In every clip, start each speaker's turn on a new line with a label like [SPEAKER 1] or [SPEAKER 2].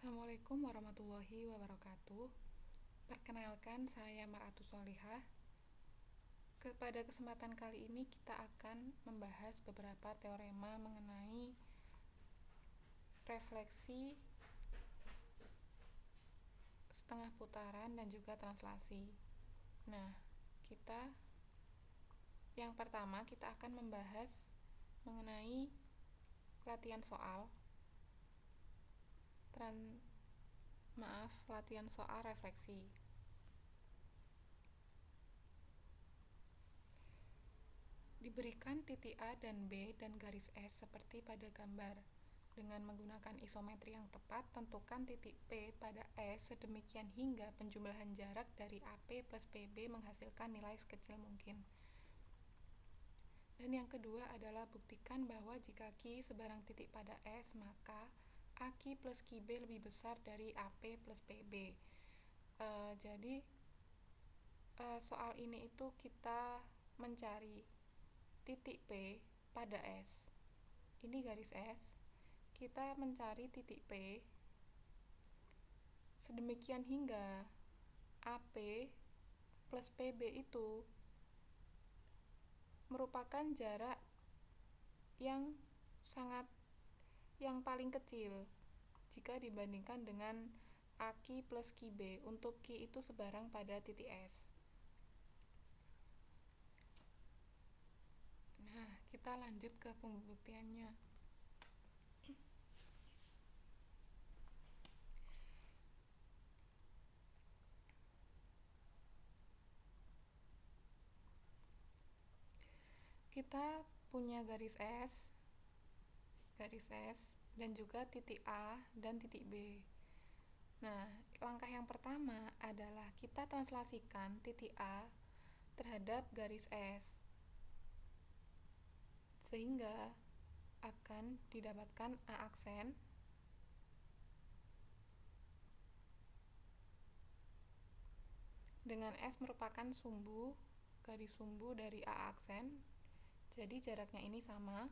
[SPEAKER 1] Assalamualaikum warahmatullahi wabarakatuh. Perkenalkan, saya Maratus Solihah. Pada kesempatan kali ini kita akan membahas beberapa teorema mengenai refleksi setengah putaran dan juga translasi. Nah, yang pertama kita akan membahas mengenai latihan soal latihan soal refleksi. Diberikan titik A dan B dan garis S seperti pada gambar. Dengan menggunakan isometri yang tepat, tentukan titik P pada S sedemikian hingga penjumlahan jarak dari AP plus PB menghasilkan nilai sekecil mungkin. Dan yang kedua adalah buktikan bahwa jika Q sebarang titik pada S, maka AQ plus QB lebih besar dari AP plus PB. Jadi soal ini itu kita mencari titik P pada S. Ini garis S. Kita mencari titik P sedemikian hingga AP plus PB itu merupakan jarak yang paling kecil jika dibandingkan dengan AQ plus QB. Untuk Q itu sebarang pada titik S. Nah, kita lanjut ke pembuktiannya. Kita punya garis S dan juga titik A dan titik B. Nah, langkah yang pertama adalah kita translasikan titik A terhadap garis S, sehingga akan didapatkan A aksen dengan S merupakan garis sumbu dari A aksen. Jadi jaraknya ini sama.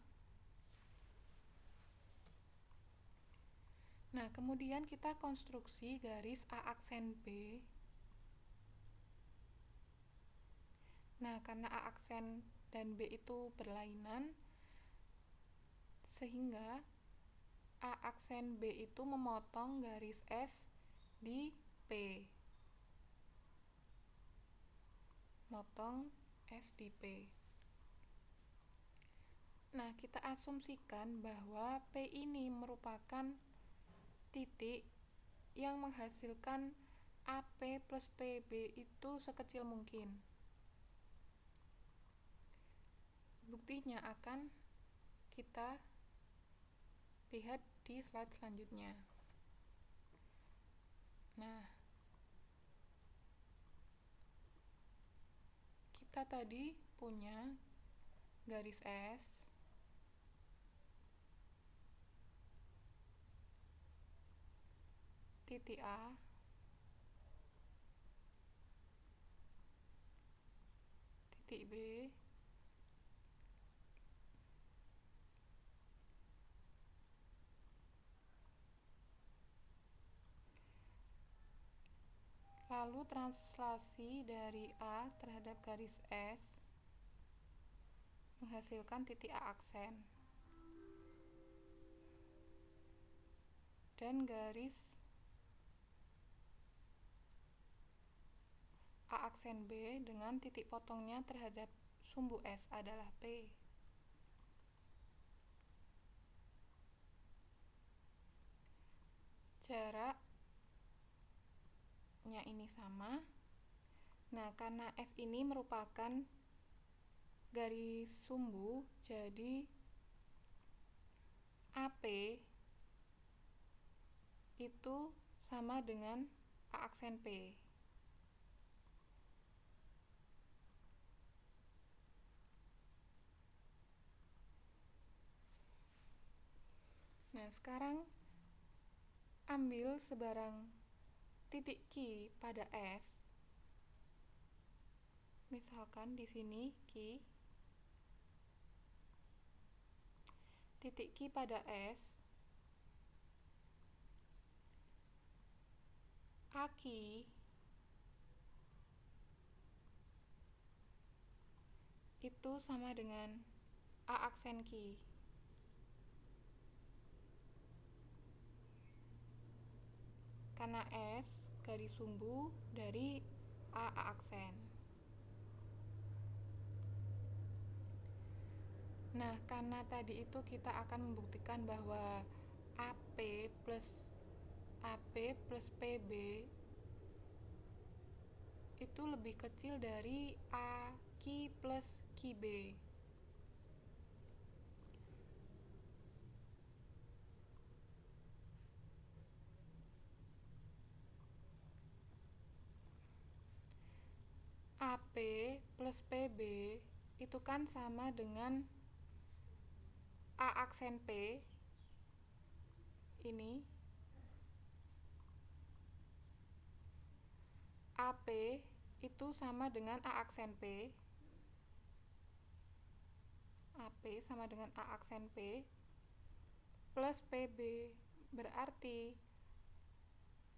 [SPEAKER 1] Nah, kemudian kita konstruksi garis A aksen B. Nah, karena A aksen dan B itu berlainan, sehingga A aksen B itu memotong garis S di P. Motong S di P. Nah, kita asumsikan bahwa P ini merupakan titik yang menghasilkan AP plus PB itu sekecil mungkin. Buktinya akan kita lihat di slide selanjutnya. Nah, kita tadi punya garis S, titik A, titik B, lalu translasi dari A terhadap garis S menghasilkan titik A aksen. Dan garis A aksen B dengan titik potongnya terhadap sumbu S adalah P. Jaraknya ini sama. Nah, karena S ini merupakan garis sumbu, jadi AP itu sama dengan A aksen P. Nah, sekarang ambil sebarang titik Q pada S. Misalkan di sini Q. Titik Q pada S Aki itu sama dengan A aksen Ki. Karena S garis sumbu dari A aksen. Nah, karena tadi itu kita akan membuktikan bahwa AP plus PB itu lebih kecil dari AQ plus QB. AP plus PB itu kan sama dengan A aksen P ini, AP itu sama dengan A aksen P, AP sama dengan A aksen P plus PB, berarti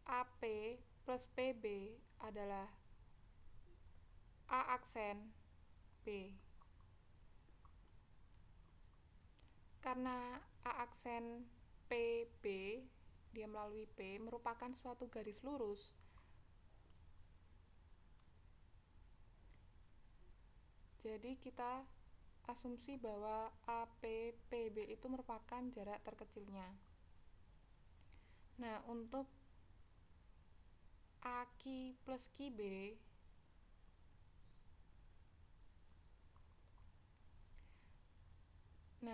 [SPEAKER 1] AP plus PB adalah A aksen B. Karena A aksen PB dia melalui P merupakan suatu garis lurus, jadi kita asumsi bahwa APPB itu merupakan jarak terkecilnya. Nah, untuk AQ plus QB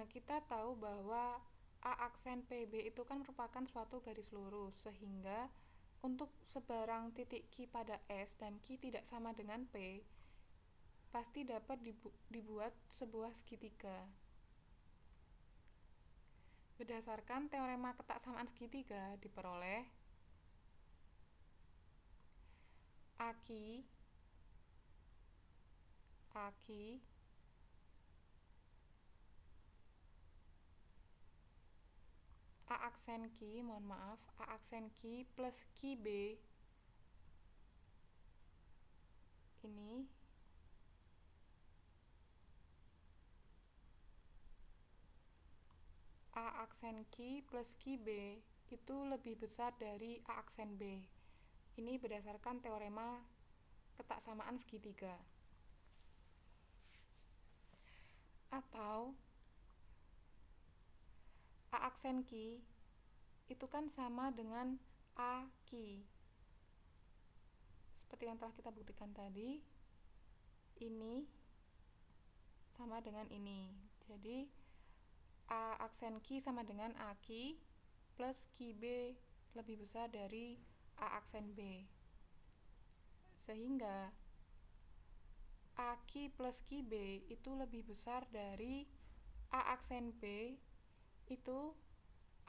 [SPEAKER 1] kita tahu bahwa A aksen PB itu kan merupakan suatu garis lurus, sehingga untuk sebarang titik Q pada S dan Q tidak sama dengan P, pasti dapat dibuat sebuah segitiga. Berdasarkan teorema ketaksamaan segitiga diperoleh AQ A aksen Q plus QB ini A aksen Q plus QB itu lebih besar dari A aksen B. Ini berdasarkan teorema ketaksamaan segitiga. Atau A aksen Q itu kan sama dengan AQ. Seperti yang telah kita buktikan tadi, ini sama dengan ini. Jadi A aksen Q sama dengan AQ plus QB lebih besar dari A aksen B. Sehingga AQ plus QB itu lebih besar dari A aksen B, itu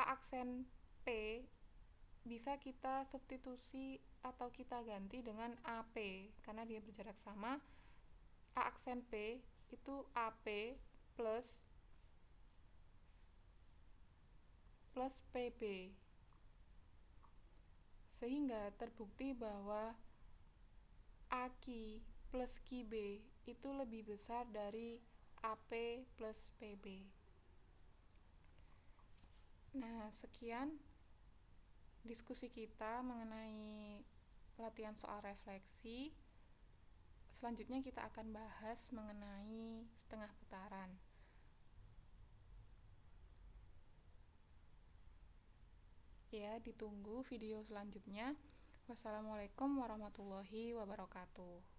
[SPEAKER 1] A aksen P bisa kita substitusi atau kita ganti dengan AP karena dia berjarak sama. A aksen P itu AP plus PB, sehingga terbukti bahwa AQ plus QB itu lebih besar dari AP plus PB. Nah, sekian diskusi kita mengenai latihan soal refleksi. Selanjutnya kita akan bahas mengenai setengah putaran. Ya, ditunggu video selanjutnya. Wassalamualaikum warahmatullahi wabarakatuh.